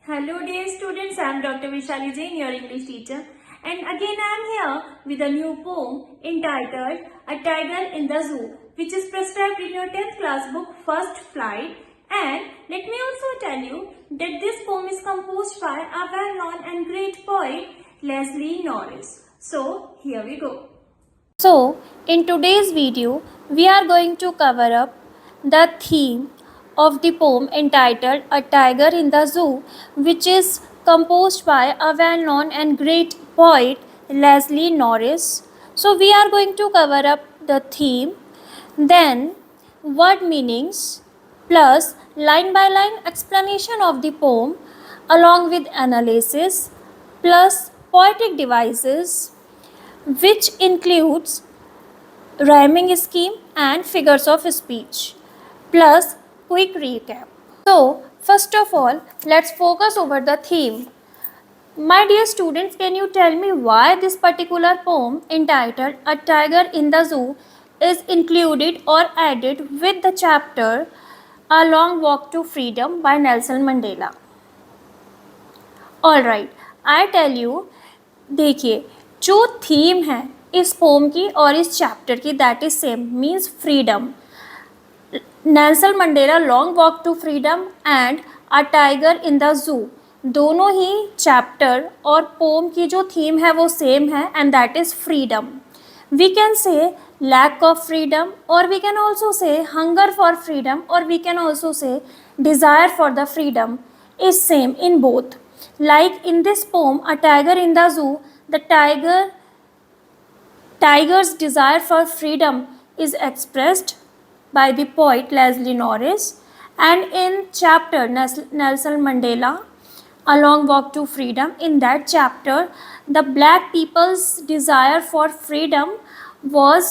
Hello dear students, I am Dr. Vishali Jain, your English teacher, and again I am here with a new poem entitled A Tiger in the Zoo, which is prescribed in your 10th class book First Flight. And let me also tell you that this poem is composed by a well-known and great poet, Leslie Norris. So here we go. So, in today's video, we are going to cover up the theme of the poem entitled A Tiger in the Zoo, which is composed by a well-known and great poet, Leslie Norris. So, we are going to cover up the theme, then word meanings, plus line by line explanation of the poem, along with analysis, plus poetic devices, which includes rhyming scheme and figures of speech, plus quick recap. So, first of all, let's focus over the theme. My dear students, can you tell me why this particular poem entitled A Tiger in the Zoo is included or added with the chapter A Long Walk to Freedom by Nelson Mandela? Alright, I tell you, देखिए जो theme है इस pome की और इस chapter की that is same means freedom. Nelson Mandela long walk to freedom and a tiger in the zoo, दोनों ही chapter और पोम की जो थीम है वो सेम है and that is freedom. We can say lack of freedom, or we can also say hunger for freedom, or we can also say desire for the freedom is same in both. Like in this poem, A Tiger in the Zoo, the tiger's desire for freedom is expressed by the poet Leslie Norris, and in chapter Nelson Mandela, A Long Walk to Freedom, in that chapter, the black people's desire for freedom was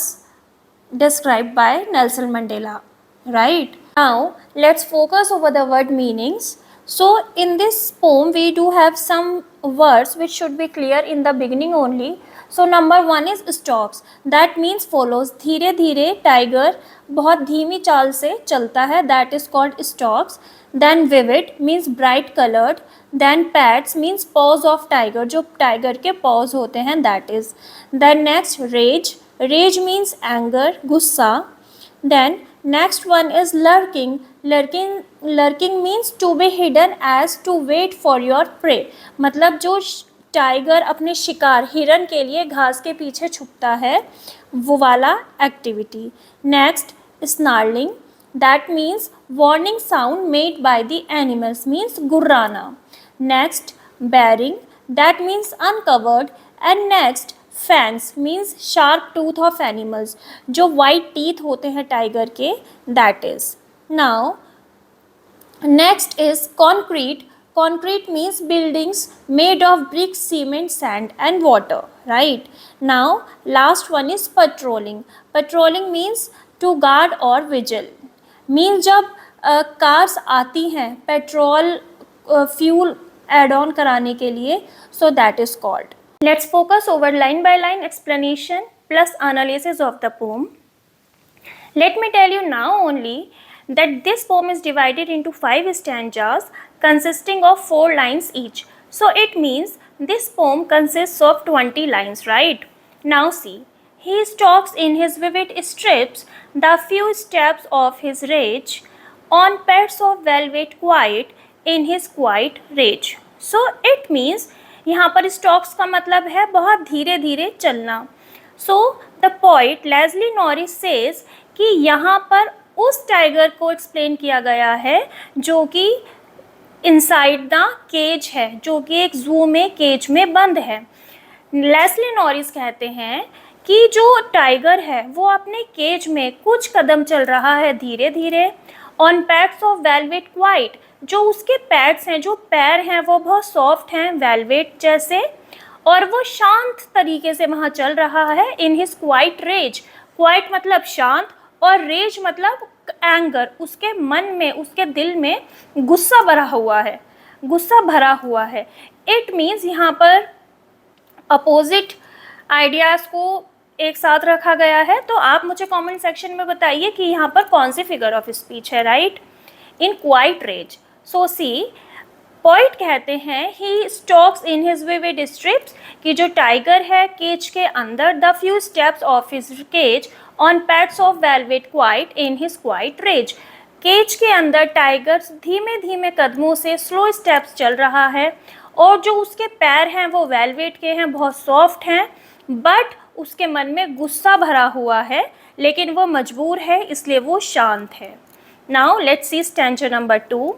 described by Nelson Mandela, right? Now, let's focus over the word meanings. So, in this poem, we do have some words which should be clear in the beginning only. So, number one is stalks. That means follows. धीरे धीरे tiger बहुत धीमी चाल से चलता है. That is called stalks. Then vivid means bright colored. Then pads means paws of tiger. जो tiger के paws होते हैं that is. Then next rage. Rage means anger, गुस्सा. Then next one is lurking. Lurking means to be hidden as to wait for your prey. मतलब जो tiger अपने शिकार हिरन के लिए घास के पीछे छुपता है वो वाला activity. Next snarling. That means warning sound made by the animals, means गुर्राना. Next bearing. That means uncovered. And next fangs means sharp tooth of animals, जो वाइट टीथ होते हैं टाइगर के, that is. Now next is concrete. Concrete means buildings made of brick, cement, sand and water, right. Now last one is patrolling. Patrolling means to guard और vigil. मीन्स जब cars आती हैं petrol fuel add on कराने के लिए, so that is called. Let's focus over line by line explanation plus analysis of the poem. Let me tell you now only that this poem is divided into 5 stanzas consisting of 4 lines each. So it means this poem consists of 20 lines, right? Now see, he stalks in his vivid strips the few steps of his rage on pads of velvet quiet in his quiet rage. So it means यहाँ पर stocks का मतलब है बहुत धीरे धीरे चलना. So the poet Leslie Norris says कि यहाँ पर उस टाइगर को एक्सप्लेन किया गया है जो कि इनसाइड द केज है, जो कि एक जू में केज में बंद है. लेस्ली नॉरिस कहते हैं कि जो टाइगर है वो अपने केज में कुछ कदम चल रहा है धीरे धीरे. On pads of velvet quite, जो उसके पैड्स हैं, जो पैर हैं वो बहुत सॉफ्ट हैं वेलवेट जैसे, और वो शांत तरीके से वहाँ चल रहा है. In his quiet rage. Quiet मतलब शांत और रेज मतलब एंगर. उसके मन में, उसके दिल में गुस्सा भरा हुआ है, गुस्सा भरा हुआ है. इट मीन्स यहाँ पर अपोजिट आइडियाज़ को एक साथ रखा गया है. तो आप मुझे कमेंट सेक्शन में बताइए कि यहाँ पर कौन सी फिगर ऑफ स्पीच है, right? In quiet rage. So see, poet कहते हैं he stalks in his vivid stripes कि जो टाइगर है केज के अंदर the few steps of his cage on pads of velvet quiet in his quiet rage. Cage के अंदर tiger धीमे धीमे कदमों से स्लो स्टेप्स चल रहा है और जो उसके पैर हैं वो वेलवेट के हैं, बहुत सॉफ्ट हैं, बट उसके मन में गुस्सा भरा हुआ है, लेकिन वो मजबूर है इसलिए वो शांत है। Now let's see stanza number 2।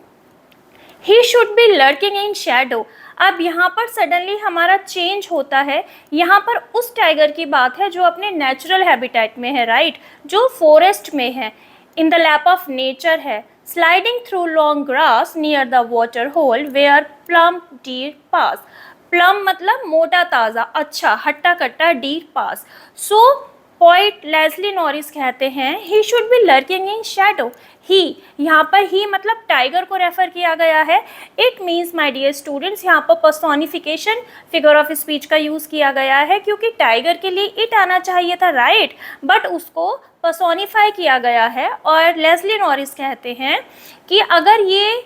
He should be lurking in shadow. अब यहाँ पर सडनली हमारा चेंज होता है, यहाँ पर उस टाइगर की बात है जो अपने नेचुरल हैबिटेट में है, राइट, जो फॉरेस्ट में है, in the lap of nature है, sliding through long grass near the water hole where plump deer pass. Plump मतलब मोटा ताज़ा, अच्छा, हट्टा कट्टा, deer pass. So poet Leslie Norris कहते हैं he should be lurking in shadow. He, यहाँ पर ही मतलब टाइगर को रेफर किया गया है। It means my dear students, यहाँ पर पर्सोनिफिकेशन फिगर ऑफ स्पीच का यूज़ किया गया है क्योंकि टाइगर के लिए इट आना चाहिए था, राइट, बट उसको पर्सोनिफाई किया गया है। और लेस्ली नॉरिस कहते हैं कि अगर ये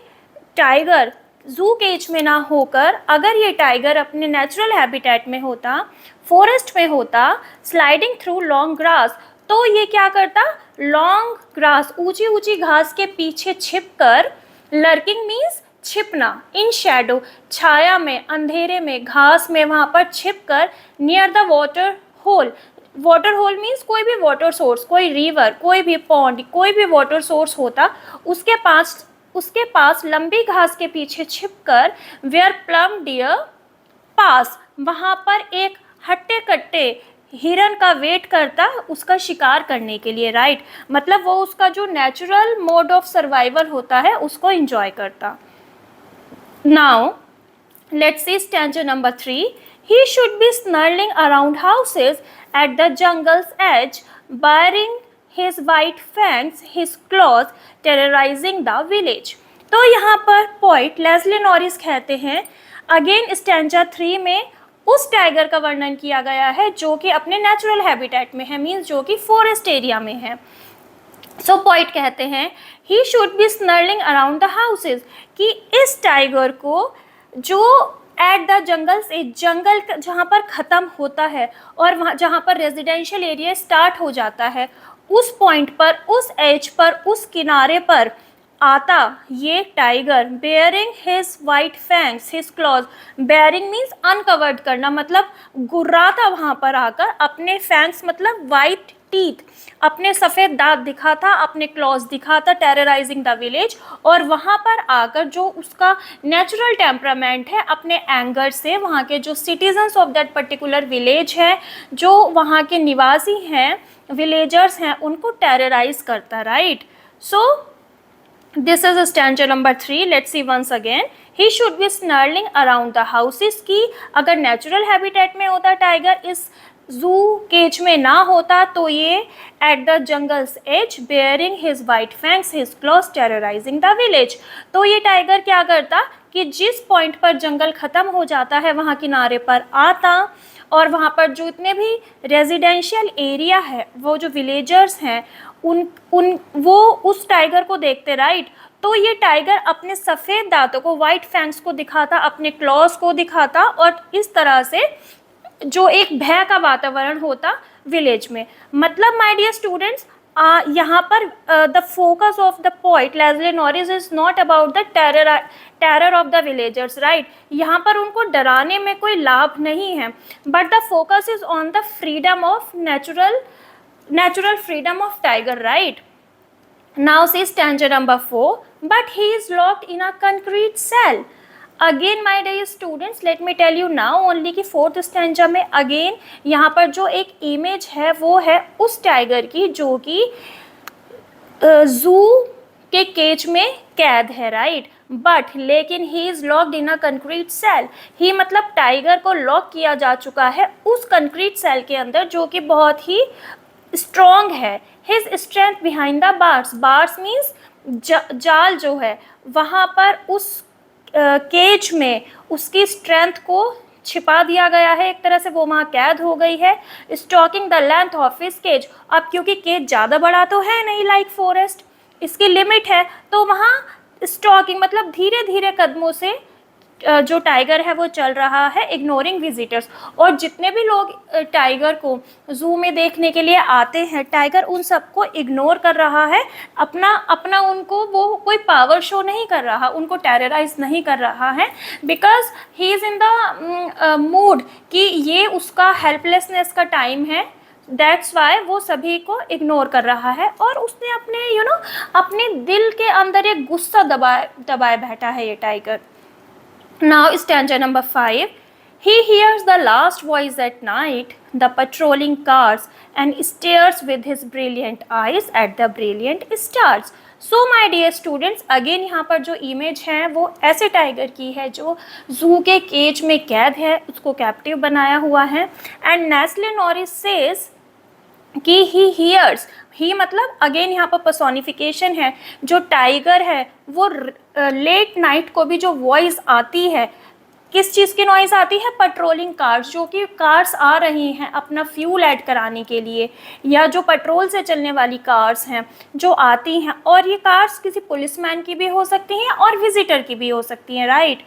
टाइगर जू केज में ना होकर अगर ये टाइगर अपने नेचुरल हैबिटेट में होता, फॉरेस्ट में होता, स्लाइडिंग थ्रू लॉन्ग ग्रास, तो ये क्या करता, लॉन्ग ग्रास, ऊंची ऊंची घास के पीछे छिपकर, लर्किंग मीन्स छिपना, इन शैडो, छाया में, अंधेरे में, घास में, वहाँ पर छिपकर, near the water hole. Water hole means कोई भी वाटर सोर्स, कोई रिवर, कोई भी पॉन्ड, कोई भी वाटर सोर्स होता, उसके पास लंबी घास के पीछे छिपकर, वेयर प्लम डियर पास, वहाँ पर एक हट्टे कट्टे हिरन का वेट करता उसका शिकार करने के लिए, राइट, मतलब वो उसका जो नेचुरल मोड ऑफ सर्वाइवल होता है उसको एंजॉय करता। Now let's see stanza number 3. He should be snarling around houses at the jungle's edge, baring his white fangs, his claws, terrorizing the village. तो यहाँ पर पोइट लेस्ली नॉरिस कहते हैं again stanza 3 में उस टाइगर का वर्णन किया गया है जो कि अपने नेचुरल हैबिटेट में है, मीन्स जो कि फॉरेस्ट एरिया में है। सो पोइट कहते हैं he should be snarling around the houses, कि इस टाइगर को जो एट द जंगल से, जंगल जहाँ पर ख़त्म होता है और वहाँ जहाँ पर रेजिडेंशियल एरिया स्टार्ट हो जाता है, उस पॉइंट पर, उस एज पर, उस किनारे पर आता ये tiger, bearing his white fangs, his clause, bearing means uncovered करना, मतलब गुर्राता वहाँ पर आकर, अपने फैंग्स मतलब वाइट टीथ, अपने सफ़ेद दांत दिखाता, अपने क्लॉज दिखाता, टेरराइजिंग द विलेज, और वहाँ पर आकर जो उसका नेचुरल टेम्परामेंट है, अपने एंगर से वहाँ के जो citizens of that particular village है, जो वहाँ के निवासी हैं, विलेजर्स हैं, उनको टेरराइज करता, right. So this is stanza number 3. Let's see once again. He should be snarling around the houses, की अगर नेचुरल हैबिटेट में होता टाइगर, इस जू केज में ना होता, तो ये at the jungles edge bearing his white fangs, his claws, terrorising the village, तो ये टाइगर क्या करता कि जिस पॉइंट पर जंगल ख़त्म हो जाता है वहाँ किनारे पर आता, और वहाँ पर जो इतने भी रेजिडेंशियल एरिया है, वो जो विलेजर्स हैं, वो उस टाइगर को देखते, राइट, तो ये टाइगर अपने सफ़ेद दांतों को, वाइट फैंग्स को दिखाता, अपने क्लॉज को दिखाता, और इस तरह से जो एक भय का वातावरण होता विलेज में। मतलब माय डियर स्टूडेंट्स, यहाँ पर the focus of the poet Leslie Norris is not about the terror of the villagers, right, यहाँ पर उनको डराने में कोई लाभ नहीं है, but the focus is on the freedom of natural freedom of tiger, right. Now see stanza number 4. But he is locked in a concrete cell. Again my dear students, let me tell you now only कि fourth stanza में again यहाँ पर जो एक image है वो है उस टाइगर की जो कि जू के केज में कैद है, राइट, बट लेकिन he is locked in a concrete cell. He मतलब टाइगर को लॉक किया जा चुका है उस कंक्रीट सेल के अंदर जो कि बहुत ही स्ट्रॉन्ग है। His strength behind the bars, bars means जाल जो है, वहाँ पर उस केज में उसकी स्ट्रेंथ को छिपा दिया गया है, एक तरह से वो वहाँ कैद हो गई है। Stalking the length of his cage, अब क्योंकि केज ज़्यादा बड़ा तो है नहीं लाइक फॉरेस्ट, इसकी लिमिट है, तो वहाँ स्टॉकिंग मतलब धीरे धीरे कदमों से जो टाइगर है वो चल रहा है इग्नोरिंग विजिटर्स। और जितने भी लोग टाइगर को ज़ू में देखने के लिए आते हैं, टाइगर उन सबको इग्नोर कर रहा है। अपना अपना उनको वो कोई पावर शो नहीं कर रहा, उनको टेरराइज नहीं कर रहा है, because he is in the mood कि ये उसका हेल्पलेसनेस का टाइम है। दैट्स वाई वो सभी को इग्नोर कर रहा है। और उसने अपने अपने दिल के अंदर एक गुस्सा दबाए बैठा है ये tiger. Now stanza number 5. He hears the last voice at night, the patrolling cars, and stares with his brilliant eyes at the brilliant stars. So my dear students, again यहाँ पर जो इमेज है वो ऐसे टाइगर की है जो जू के केज में कैद है, उसको कैप्टिव बनाया हुआ है। एंड नेस्ले नॉरिस सेज कि ही हियर्स, ही मतलब अगेन यहाँ पर पर्सोनिफिकेशन है। जो टाइगर है वो लेट नाइट को भी जो वॉइस आती है, किस चीज़ की नॉइज़ आती है? पेट्रोलिंग कार्स, जो कि कार्स आ रही हैं अपना फ्यूल ऐड कराने के लिए, या जो पेट्रोल से चलने वाली कार्स हैं जो आती हैं। और ये कार्स किसी पुलिसमैन की भी हो सकती हैं और विजिटर की भी हो सकती हैं, राइट,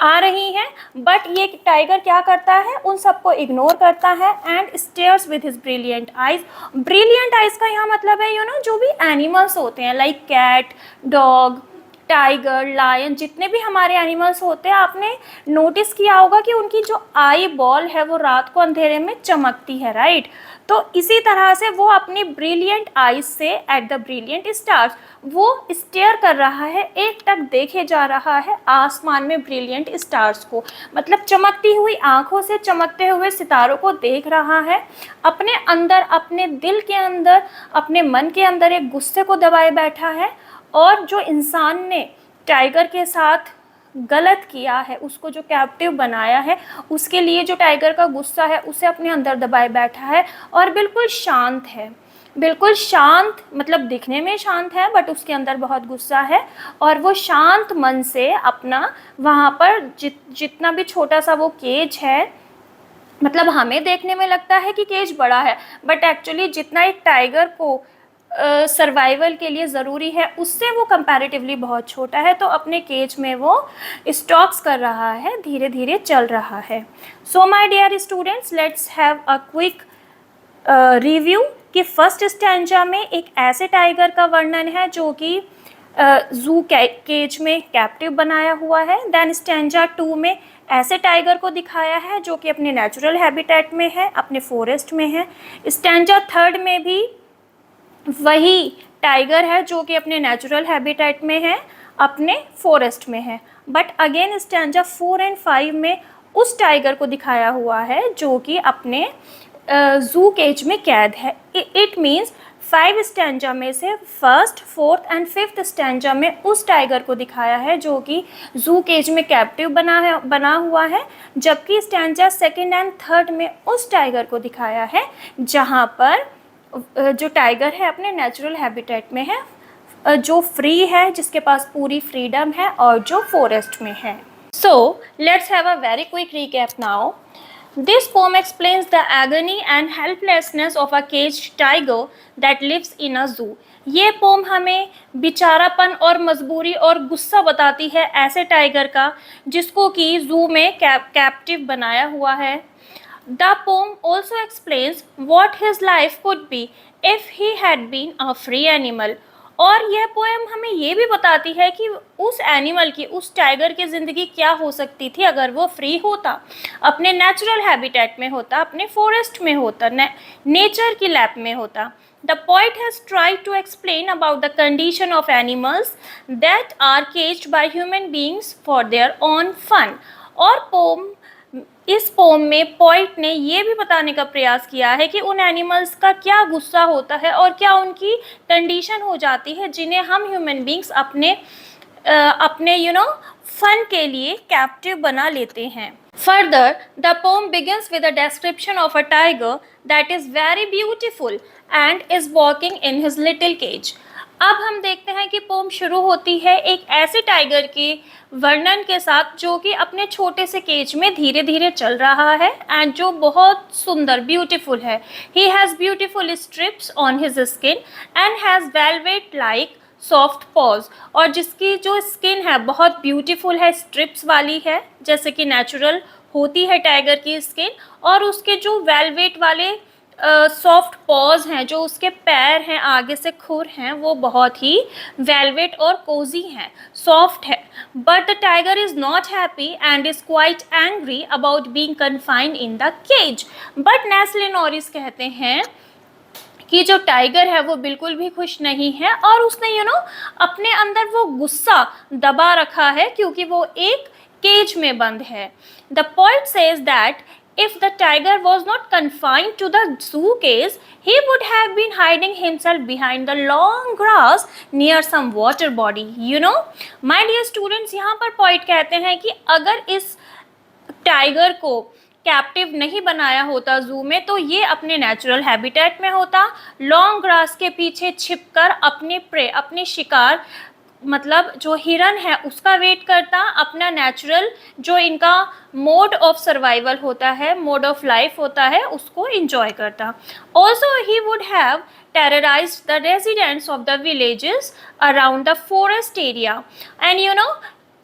आ रही हैं। बट ये टाइगर क्या करता है? उन सबको इग्नोर करता है and stares with his brilliant eyes. Brilliant eyes का यहाँ मतलब है जो भी एनिमल्स होते हैं like cat, dog, tiger, lion, जितने भी हमारे एनिमल्स होते हैं, आपने नोटिस किया होगा कि उनकी जो आई बॉल है वो रात को अंधेरे में चमकती है, राइट। तो इसी तरह से वो अपनी ब्रिलियंट आइज से एट द ब्रिलियंट स्टार्स वो स्टेयर कर रहा है, एक टक देखे जा रहा है आसमान में ब्रिलियंट स्टार्स को, मतलब चमकती हुई आंखों से चमकते हुए सितारों को देख रहा है। अपने अंदर, अपने दिल के अंदर, अपने मन के अंदर एक गुस्से को दबाए बैठा है। और जो इंसान ने टाइगर के साथ गलत किया है, उसको जो कैप्टिव बनाया है, उसके लिए जो टाइगर का गुस्सा है उसे अपने अंदर दबाए बैठा है और बिल्कुल शांत है। बिल्कुल शांत, मतलब दिखने में शांत है बट उसके अंदर बहुत गुस्सा है। और वो शांत मन से अपना वहाँ पर जितना भी छोटा सा वो केज है, मतलब हमें देखने में लगता है कि केज बड़ा है, बट एक्चुअली जितना एक टाइगर को सर्वाइवल के लिए ज़रूरी है उससे वो कंपैरेटिवली बहुत छोटा है। तो अपने केज में वो स्टॉक्स कर रहा है, धीरे धीरे चल रहा है। So my dear students, let's have a quick review कि फर्स्ट स्टैंजा में एक ऐसे टाइगर का वर्णन है जो कि जू केज में कैप्टिव बनाया हुआ है। देन स्टैंजा 2 में ऐसे टाइगर को दिखाया है जो कि अपने नेचुरल हैबिटेट में है, अपने फॉरेस्ट में है। स्टैंजा 3 में भी वही टाइगर है जो कि अपने नेचुरल हैबिटेट में है, अपने फॉरेस्ट में है। बट अगेन स्टैंजा 4 एंड 5 में उस टाइगर को दिखाया हुआ है जो कि अपने जू केज में कैद है। इट मीन्स 5 स्टैंजा में से first, 4th and 5th stanza में उस टाइगर को दिखाया है जो कि जू केज में कैप्टिव बना हुआ है, जबकि स्टैंजा 2nd एंड 3rd में उस टाइगर को दिखाया है जहाँ पर जो टाइगर है अपने नेचुरल हैबिटेट में है, जो फ्री है, जिसके पास पूरी फ्रीडम है और जो फॉरेस्ट में है। So let's have a very quick recap now. This poem explains the agony and helplessness of a caged tiger that lives in a zoo. ये पोम हमें बेचारापन और मजबूरी और गुस्सा बताती है ऐसे टाइगर का जिसको कि जू में कैप्टिव बनाया हुआ है। The poem also explains what his life could be if he had been a free animal. और यह पोएम हमें ये भी बताती है कि उस एनिमल की, उस टाइगर की ज़िंदगी क्या हो सकती थी अगर वो फ्री होता, अपने नेचुरल हैबिटेट में होता, अपने फॉरेस्ट में होता, नेचर की लैब में होता। The poet has tried to explain about the condition of animals that are caged by human beings for their own fun. और इस पोम में पोइट ने ये भी बताने का प्रयास किया है कि उन एनिमल्स का क्या गुस्सा होता है और क्या उनकी कंडीशन हो जाती है जिन्हें हम ह्यूमन बींग्स अपने फन के लिए कैप्टिव बना लेते हैं। Further the poem begins with a description of a tiger that is very beautiful and is walking in his little cage. अब हम देखते हैं कि पोम शुरू होती है एक ऐसे टाइगर के वर्णन के साथ जो कि अपने छोटे से केज में धीरे धीरे चल रहा है एंड जो बहुत सुंदर, ब्यूटीफुल है। He has beautiful strips on his skin and has velvet like soft pause, और जिसकी जो स्किन है बहुत ब्यूटीफुल है, स्ट्रिप्स वाली है जैसे कि नेचुरल होती है टाइगर की स्किन, और उसके जो वेलवेट वाले सॉफ्ट पॉज हैं, जो उसके पैर हैं आगे से खुर हैं, वो बहुत ही वेलवेट और कोजी हैं, सॉफ्ट है. But the tiger is not happy and is quite angry about being confined in the cage. But Leslie Norris कहते हैं कि जो टाइगर है वो बिल्कुल भी खुश नहीं है, और उसने अपने अंदर वो गुस्सा दबा रखा है क्योंकि वो एक केज में बंद है. The poet says that if the tiger was not confined to the zoo cage, he would have been hiding himself behind the long grass near some water body. My dear students, यहाँ पर poet कहते हैं कि अगर इस tiger को captive नहीं बनाया होता जू में, तो ये अपने नेचुरल हैबिटेट में होता, लॉन्ग ग्रास के पीछे छिपकर अपने प्रे, अपने शिकार, मतलब जो हिरन है उसका वेट करता, अपना नेचुरल जो इनका मोड ऑफ सर्वाइवल होता है, मोड ऑफ लाइफ होता है, उसको इंजॉय करता. Also he would have terrorized the residents of the villages around the forest area. And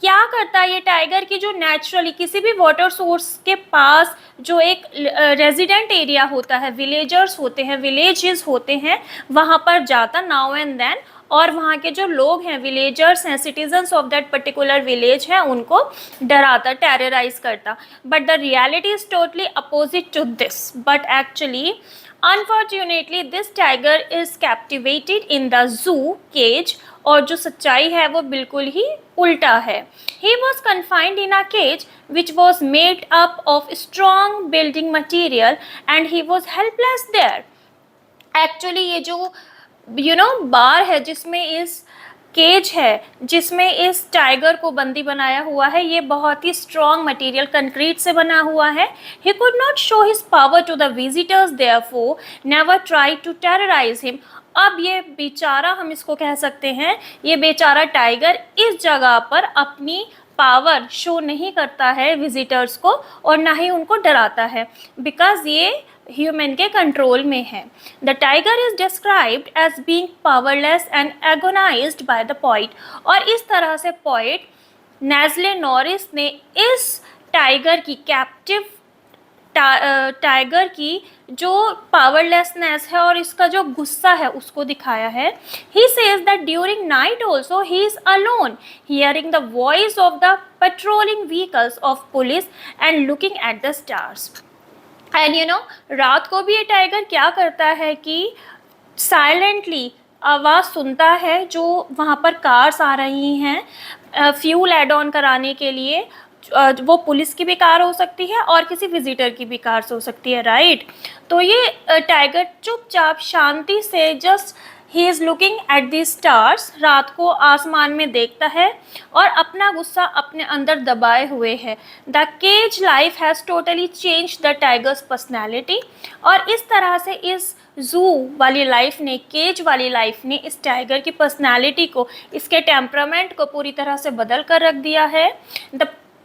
क्या करता है ये टाइगर की जो नेचुरली किसी भी वाटर सोर्स के पास जो एक रेजिडेंट एरिया होता है, विलेजर्स होते हैं, विलेजेस होते हैं, वहाँ पर जाता नाउ एंड देन, और वहाँ के जो लोग हैं, विलेजर्स हैं, citizens of that particular village हैं, उनको डराता, टेरराइज करता. But the reality is totally opposite to this. But actually unfortunately this tiger is captivated in the zoo cage, और जो सच्चाई है वो बिल्कुल ही उल्टा है. He was confined in a cage which was made up of strong building material and he was helpless there. Actually ये जो बार है जिसमें इस केज है, जिसमें इस टाइगर को बंदी बनाया हुआ है, ये बहुत ही स्ट्रॉन्ग मटेरियल कंक्रीट से बना हुआ है. He could not show his power to the visitors, therefore never try to terrorize him. अब ये बेचारा, हम इसको कह सकते हैं, ये बेचारा टाइगर इस जगह पर अपनी पावर शो नहीं करता है विजिटर्स को, और ना ही उनको डराता है, बिकॉज ये ह्यूमन के कंट्रोल में है. The tiger is described as being powerless and agonized by the poet. और इस तरह से पोएट नेस्ले नॉरिस ने इस टाइगर की, कैप्टिव टाइगर की जो पावरलेसनेस है और इसका जो गुस्सा है उसको दिखाया है. He says that during night also he is alone, hearing the voice of the patrolling vehicles of police and looking at the stars. And रात को भी ये टाइगर क्या करता है कि साइलेंटली आवाज़ सुनता है जो वहाँ पर कार्स आ रही हैं फ्यूल एड ऑन कराने के लिए. वो पुलिस की भी कार हो सकती है और किसी विजिटर की भी कार हो सकती है, राइट. तो ये टाइगर चुपचाप शांति से just he is looking at the stars, रात को आसमान में देखता है और अपना गुस्सा अपने अंदर दबाए हुए है. The cage life has totally change the tiger's personality. और इस तरह से इस जू वाली लाइफ ने, केज वाली लाइफ ने इस टाइगर की पर्सनैलिटी को, इसके टेम्परामेंट को पूरी तरह से बदल कर रख दिया है.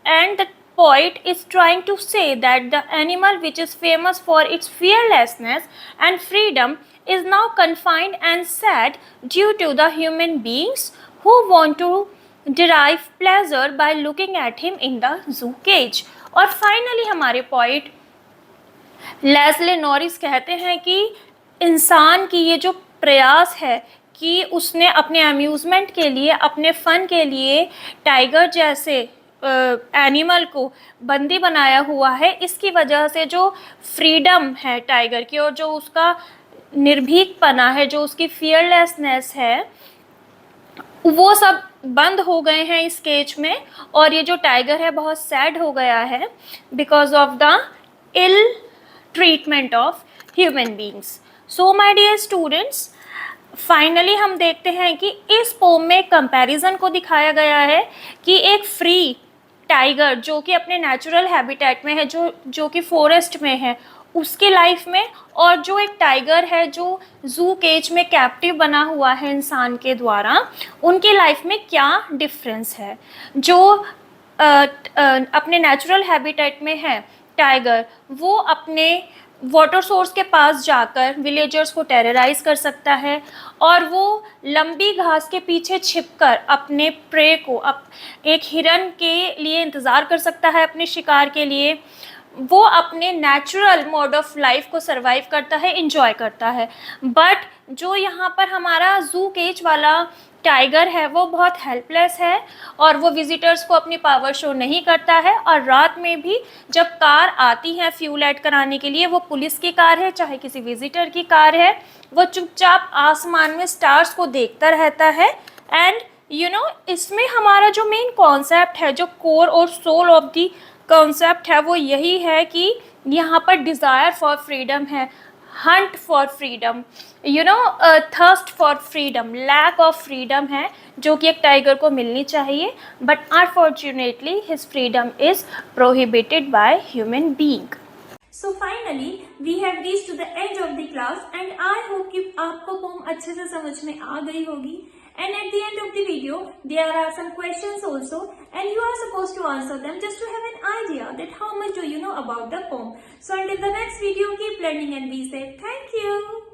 And the poet is trying to say that the animal which is famous for its fearlessness and freedom is now confined and sad due to the human beings who want to derive pleasure by looking at him in the zoo cage. और finally हमारे poet Leslie Norris कहते हैं कि इंसान की ये जो प्रयास है कि उसने अपने अम्यूज़मेंट के लिए, अपने फ़न के लिए टाइगर जैसे एनिमल को बंदी बनाया हुआ है, इसकी वजह से जो फ्रीडम है टाइगर की और जो उसका निर्भीकपना है, जो उसकी फियरलेसनेस है, वो सब बंद हो गए हैं इस केज में. और ये जो टाइगर है बहुत सैड हो गया है because of the ill treatment of human beings. So my dear students, finally हम देखते हैं कि इस पोम में कंपैरिजन को दिखाया गया है कि एक फ्री टाइगर जो कि अपने नेचुरल हैबिटेट में है, जो कि फॉरेस्ट में है, उसकी लाइफ में, और जो एक टाइगर है जो जू केज में कैप्टिव बना हुआ है इंसान के द्वारा, उनकी लाइफ में क्या डिफरेंस है. जो अपने नेचुरल हैबिटेट में है टाइगर, वो अपने वाटर सोर्स के पास जाकर विलेजर्स को टेरराइज कर सकता है और वो लंबी घास के पीछे छिपकर अपने प्रे को एक हिरन के लिए इंतज़ार कर सकता है, अपने शिकार के लिए। वो अपने नेचुरल मोड ऑफ लाइफ को सरवाइव करता है, इंजॉय करता है। बट जो यहाँ पर हमारा जू केज वाला टाइगर है वो बहुत हेल्पलेस है और वो विजिटर्स को अपनी पावर शो नहीं करता है। और रात में भी जब कार आती है फ्यूल ऐड कराने के लिए, वो पुलिस की कार है चाहे किसी विजिटर की कार है, वो चुपचाप आसमान में स्टार्स को देखता रहता है। एंड इसमें हमारा जो मेन कॉन्सेप्ट है, जो कोर और सोल ऑफ दी कॉन्सेप्ट है, वो यही है कि यहाँ पर डिज़ायर फॉर फ्रीडम है, hunt for freedom, thirst for freedom, lack of freedom है जो कि एक टाइगर को मिलनी चाहिए। But unfortunately his freedom is prohibited by human being. So finally, we have reached to the end of the class and I hope कि आपको pome अच्छे से समझ में आ गई होगी। And at the end of the video, there are some questions also and you are supposed to answer them just to have an idea that how much do you know about the poem. So until the next video, keep learning and be safe. Thank you.